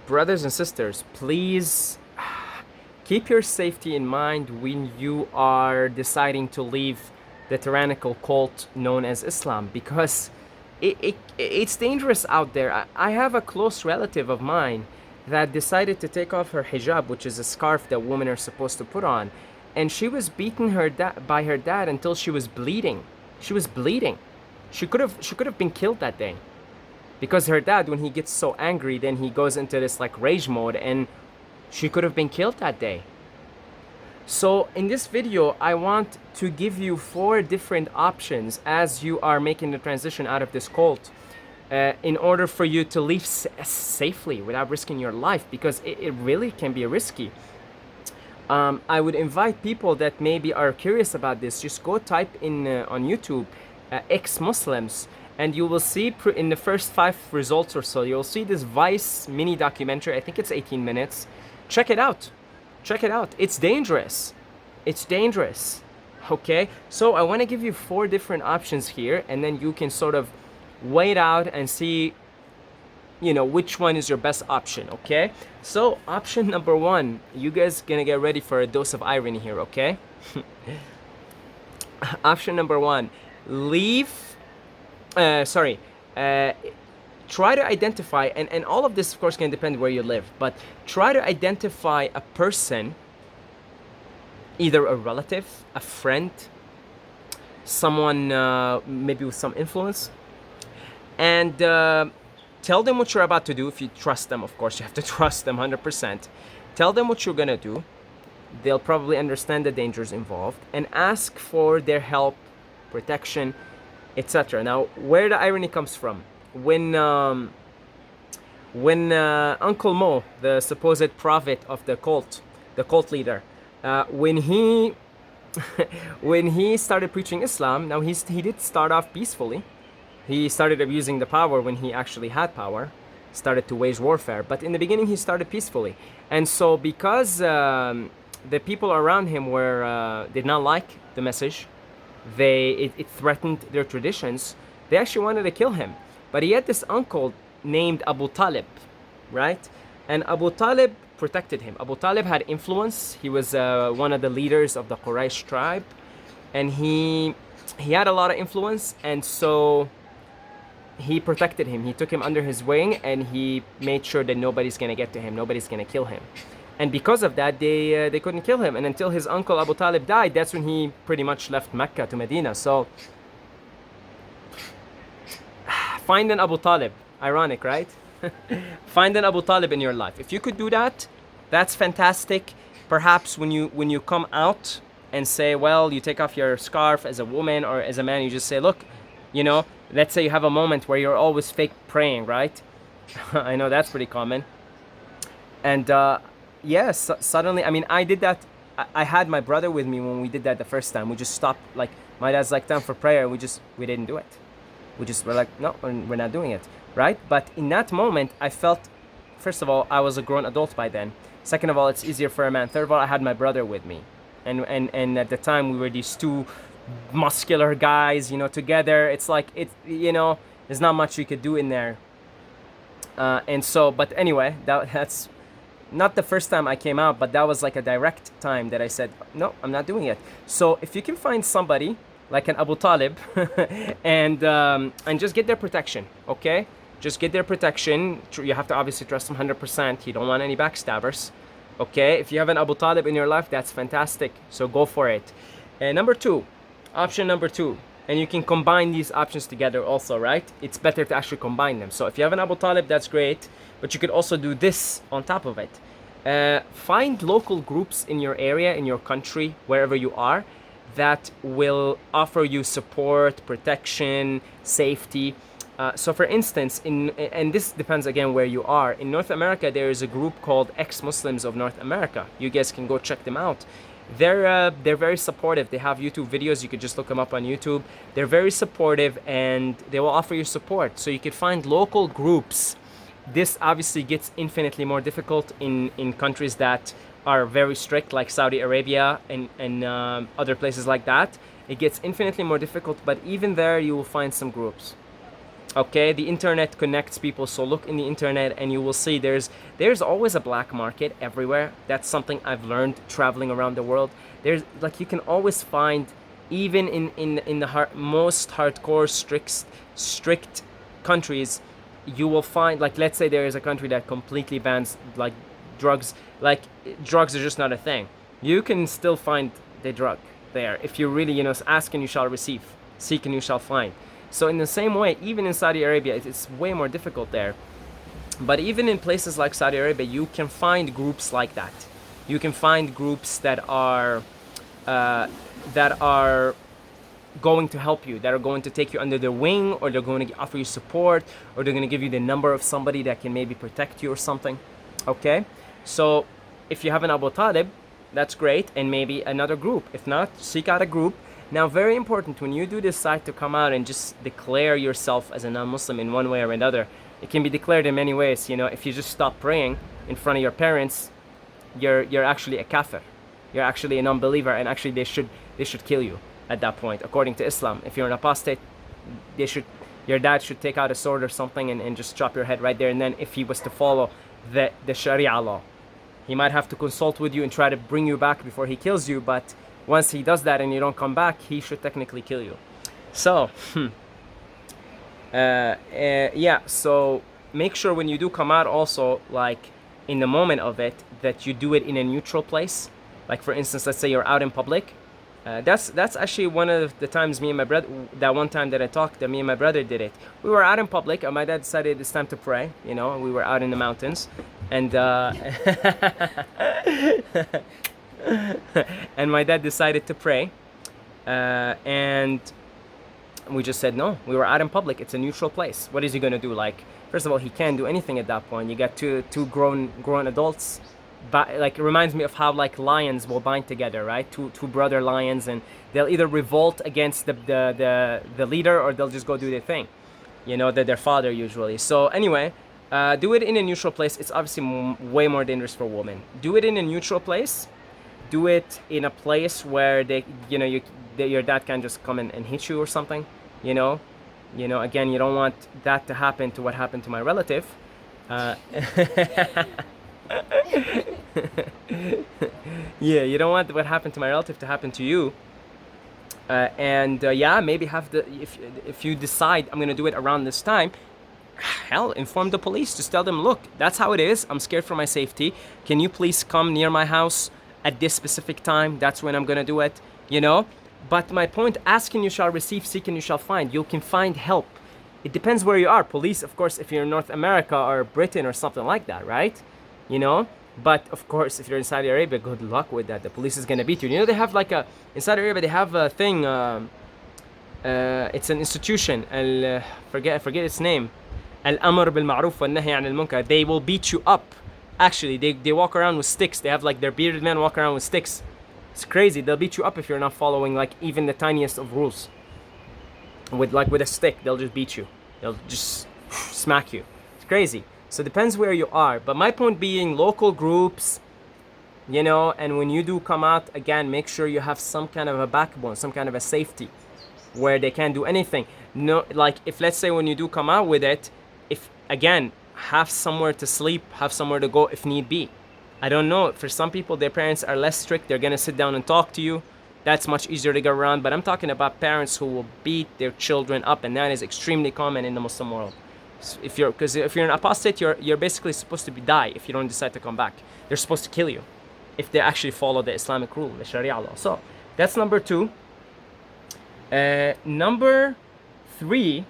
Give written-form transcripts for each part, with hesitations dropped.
Brothers and sisters, please keep your safety in mind when you are deciding to leave the tyrannical cult known as Islam, because it's dangerous out there. I have a close relative of mine that decided to take off her hijab, which is a scarf that women are supposed to put on, and she was beaten by her dad until she was bleeding. She was bleeding. She could have been killed that day, because her dad, when he gets so angry, then he goes into this like rage mode, and she could have been killed that day. So in this video, I want to give you 4 different options as you are making the transition out of this cult, in order for you to leave safely without risking your life, because it really can be risky. I would invite people that maybe are curious about this, just go type in on YouTube ex-Muslims, and you will see in the first 5 results or so, you'll see this Vice mini documentary. I think it's 18 minutes. Check it out. Check it out. It's dangerous. It's dangerous. Okay? So I want to give you 4 different options here, and then you can sort of weigh it out and see, which one is your best option, okay? So option number 1, you guys gonna get ready for a dose of irony here, okay? Option number 1, try to identify, and all of this of course can depend where you live, but try to identify a person, either a relative, a friend, someone maybe with some influence, and tell them what you're about to do. If you trust them, of course, you have to trust them 100%. Tell them what you're gonna do. They'll probably understand the dangers involved, and ask for their help, protection, etc. Now, where the irony comes from, when Uncle Mo, the supposed prophet of the cult leader, when he when he started preaching Islam, now he did start off peacefully. He started abusing the power when he actually had power, started to wage warfare. But in the beginning, he started peacefully. And so because the people around him did not like the message, it threatened their traditions, they actually wanted to kill him. But he had this uncle named Abu Talib, right? And Abu Talib protected him. Abu Talib had influence. He was one of the leaders of the Quraysh tribe. And he had a lot of influence, and so he protected him. He took him under his wing, and he made sure that nobody's gonna get to him, nobody's gonna kill him. And because of that, they couldn't kill him. And until his uncle Abu Talib died, that's when he pretty much left Mecca to Medina. So find an Abu Talib. Ironic, right? Find an Abu Talib in your life. If you could do that, that's fantastic. Perhaps when you come out and say, well, you take off your scarf as a woman or as a man, you just say, look, let's say you have a moment where you're always fake praying, right? I know that's pretty common. And yes, suddenly, I mean, I did that. I had my brother with me when we did that the first time. We just stopped, like, my dad's like, time for prayer. We didn't do it. We're like, no, we're not doing it, right? But in that moment, I felt, first of all, I was a grown adult by then. Second of all, it's easier for a man. Third of all, I had my brother with me. And at the time, we were these 2 muscular guys, together. It's like, there's not much you could do in there. And so, but anyway, that's not the first time I came out, but that was like a direct time that I said, no, I'm not doing it. So if you can find somebody like an Abu Talib and just get their protection, okay? Just get their protection. You have to obviously trust them 100%. You don't want any backstabbers, okay? If you have an Abu Talib in your life, that's fantastic. So go for it. And option number two, and you can combine these options together also, right? It's better to actually combine them. So if you have an Abu Talib, that's great, but you could also do this on top of it. Find local groups in your area, in your country, wherever you are, that will offer you support, protection, safety. So for instance, and this depends again where you are. In North America, there is a group called Ex-Muslims of North America. You guys can go check them out. They're very supportive. They have YouTube videos. You could just look them up on YouTube. They're very supportive, and they will offer you support. So you could find local groups. This obviously gets infinitely more difficult in countries that are very strict, like Saudi Arabia and other places like that. It gets infinitely more difficult, but even there you will find some groups. Okay, the internet connects people, so look in the internet and you will see there's always a black market everywhere. That's something I've learned traveling around the world. There's like, you can always find, even in the most hardcore strict countries, you will find, like, let's say there is a country that completely bans like drugs. Like, drugs are just not a thing. You can still find the drug there if you really, ask and you shall receive, seek and you shall find. So in the same way, even in Saudi Arabia, it's way more difficult there. But even in places like Saudi Arabia, you can find groups like that. You can find groups that are going to help you, that are going to take you under their wing, or they're going to offer you support, or they're going to give you the number of somebody that can maybe protect you or something. Okay? So if you have an Abu Talib, that's great, and maybe another group. If not, seek out a group. Now, very important, when you do decide to come out and just declare yourself as a non-Muslim in one way or another, it can be declared in many ways. If you just stop praying in front of your parents, you're actually a kafir. You're actually a non-believer, and actually they should kill you at that point, according to Islam. If you're an apostate, your dad should take out a sword or something and just chop your head right there and then, if he was to follow the Sharia law. He might have to consult with you and try to bring you back before he kills you, but once he does that and you don't come back, he should technically kill you. So, yeah, so make sure when you do come out also, like in the moment of it, that you do it in a neutral place. Like, for instance, let's say you're out in public. That's actually one of the times me and my brother, that one time that I talked, that me and my brother did it. We were out in public, and my dad decided it's time to pray. We were out in the mountains, and and my dad decided to pray, and we just said no. We were out in public. It's a neutral place. What is he gonna do? Like, first of all, he can't do anything at that point. You got two grown adults. But like, it reminds me of how like lions will bind together, right? Two brother lions, and they'll either revolt against the leader, or they'll just go do their thing. Their father usually. So anyway, do it in a neutral place. It's obviously way more dangerous for women. Do it in a neutral place. Do it in a place where your dad can just come and hit you or something. Again, you don't want that to happen to what happened to my relative. Yeah, you don't want what happened to my relative to happen to you. Yeah, maybe if you decide I'm gonna do it around this time, hell, inform the police. Just tell them, look, that's how it is. I'm scared for my safety. Can you please come near my house at this specific time? That's when I'm gonna do it. But my point: ask and you shall receive, seek and you shall find. You can find help. It depends where you are. Police, of course, if you're in North America or Britain or something like that, right? But of course, if you're in Saudi Arabia, good luck with that. The police is gonna beat you. They have like in Saudi Arabia, they have a thing. It's an institution. Forget its name. Al-Amr bil-Ma'ruf wa-Nahy anil Munkar. They will beat you up. Actually, they walk around with sticks. They have like their bearded men walk around with sticks. It's crazy. They'll beat you up if you're not following like even the tiniest of rules. With a stick, they'll just beat you. They'll just smack you. It's crazy. So it depends where you are. But my point being, local groups, and when you do come out, again, make sure you have some kind of a backbone, some kind of a safety where they can't do anything. No, like, if let's say when you do come out with it, if again, have somewhere to sleep, have somewhere to go if need be. I don't know, for some people, their parents are less strict. They're gonna sit down and talk to you. That's much easier to get around. But I'm talking about parents who will beat their children up, and that is extremely common in the Muslim world. Because if you're an apostate, you're basically supposed to die if you don't decide to come back. They're supposed to kill you if they actually follow the Islamic rule, the Sharia law. So that's number 2. Number 3,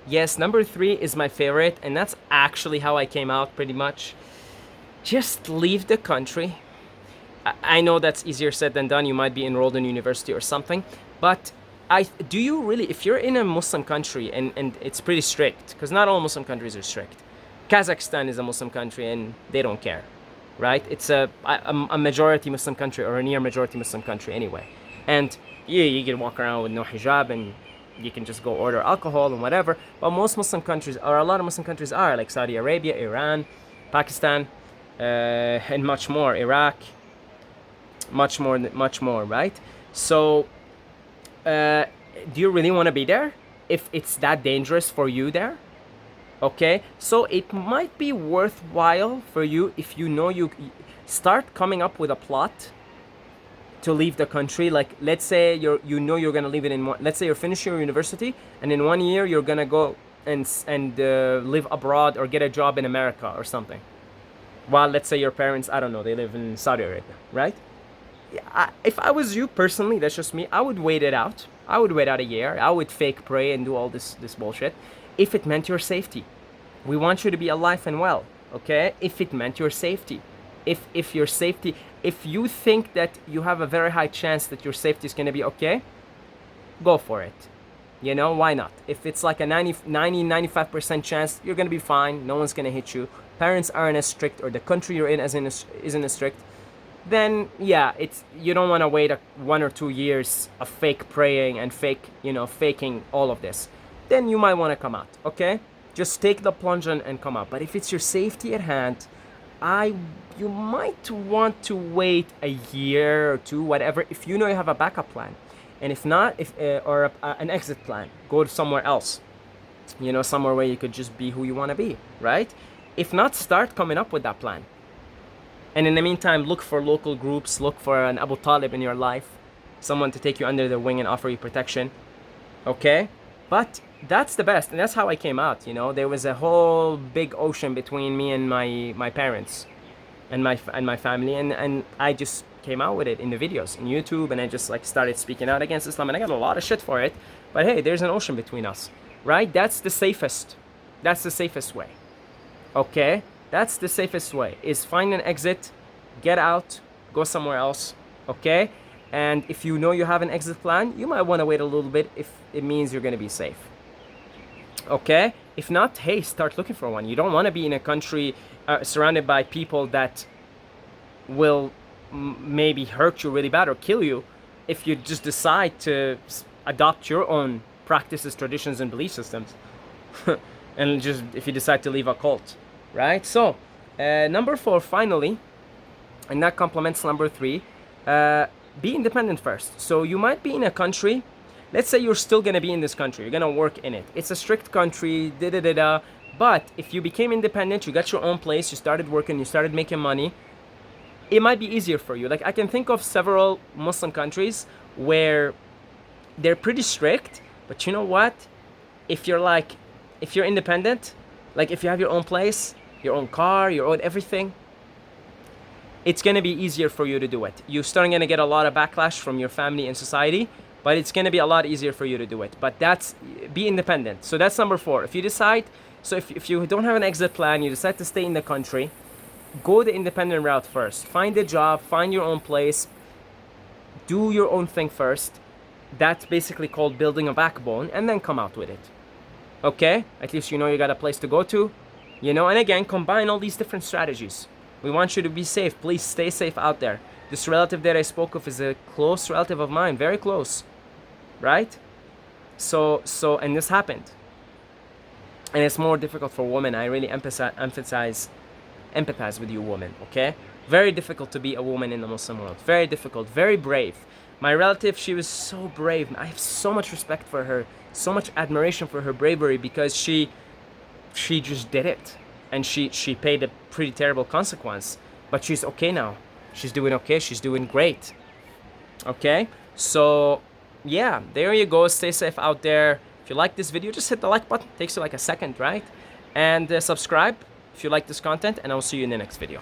yes, number 3 is my favorite, and that's actually how I came out pretty much. Just leave the country. I know that's easier said than done. You might be enrolled in university or something, but do you really, if you're in a Muslim country and it's pretty strict, because not all Muslim countries are strict. Kazakhstan is a Muslim country and they don't care, right? It's a majority Muslim country, or a near majority Muslim country anyway. And yeah, you can walk around with no hijab and you can just go order alcohol and whatever. But most Muslim countries, or a lot of Muslim countries are, like Saudi Arabia, Iran, Pakistan, and much more, Iraq, much more, right? So, do you really want to be there? if it's that dangerous for you there. Okay, so it might be worthwhile for you if you know you start coming up with a plot to leave the country. Like, let's say you're gonna leave it in one. Let's say you're finishing your university, and in 1 year you're gonna go and live abroad or get a job in America or something. While, let's say, your parents, I don't know, they live in Saudi Arabia, right? If I was you personally, that's just me, I would wait it out. I would wait out a year. I would fake pray and do all this bullshit if it meant your safety. We want you to be alive and well, okay? If it meant your safety. If your safety, if you think that you have a very high chance that your safety is going to be okay, go for it. You know, why not? If it's like a 95% chance, you're going to be fine. No one's going to hit you. Parents aren't as strict, or the country you're in isn't as strict. Then yeah, you don't want to wait 1 or 2 years of fake praying and faking all of this. Then you might want to come out, okay? Just take the plunge and come out. But if it's your safety at hand, you might want to wait a year or two, whatever, if you know you have a backup plan. And if not, an exit plan, go to somewhere else, somewhere where you could just be who you want to be, right? If not, start coming up with that plan. And in the meantime, look for local groups, look for an Abu Talib in your life, someone to take you under their wing and offer you protection, okay? But that's the best, and that's how I came out, There was a whole big ocean between me and my parents and my family, and I just came out with it in the videos, in YouTube, and I just started speaking out against Islam, and I got a lot of shit for it. But hey, there's an ocean between us, right? That's the safest way, okay? That's the safest way, is find an exit, get out, go somewhere else, okay? And if you know you have an exit plan, you might want to wait a little bit if it means you're going to be safe, okay? If not, hey, start looking for one. You don't want to be in a country surrounded by people that will maybe hurt you really bad or kill you if you just decide to adopt your own practices, traditions, and belief systems. And just if you decide to leave a cult, right? So number 4, finally, and that complements number 3, be independent first. So you might be in a country, let's say you're still going to be in this country, you're going to work in it, it's a strict country, but if you became independent, you got your own place, you started working, you started making money, it might be easier for you. Like, I can think of several Muslim countries where they're pretty strict, but you know what? If you're independent, like if you have your own place, your own car, your own everything, it's going to be easier for you to do it. You're starting to get a lot of backlash from your family and society, but it's going to be a lot easier for you to do it. But be independent. So that's number 4. If you decide, if you don't have an exit plan, you decide to stay in the country, go the independent route first. Find a job, find your own place, do your own thing first. That's basically called building a backbone, and then come out with it. Okay? At least you got a place to go to, and again, combine all these different strategies. We want you to be safe. Please stay safe out there. This relative that I spoke of is a close relative of mine, very close, right? So, and this happened. And it's more difficult for women. I really empathize with you women, okay? Very difficult to be a woman in the Muslim world. Very difficult, very brave. My relative, she was so brave. I have so much respect for her, so much admiration for her bravery, because she just did it. And she paid a pretty terrible consequence. But she's okay now. She's doing okay. She's doing great. Okay? So, yeah, there you go. Stay safe out there. If you like this video, just hit the like button. Takes you like a second, right? And subscribe if you like this content, and I'll see you in the next video.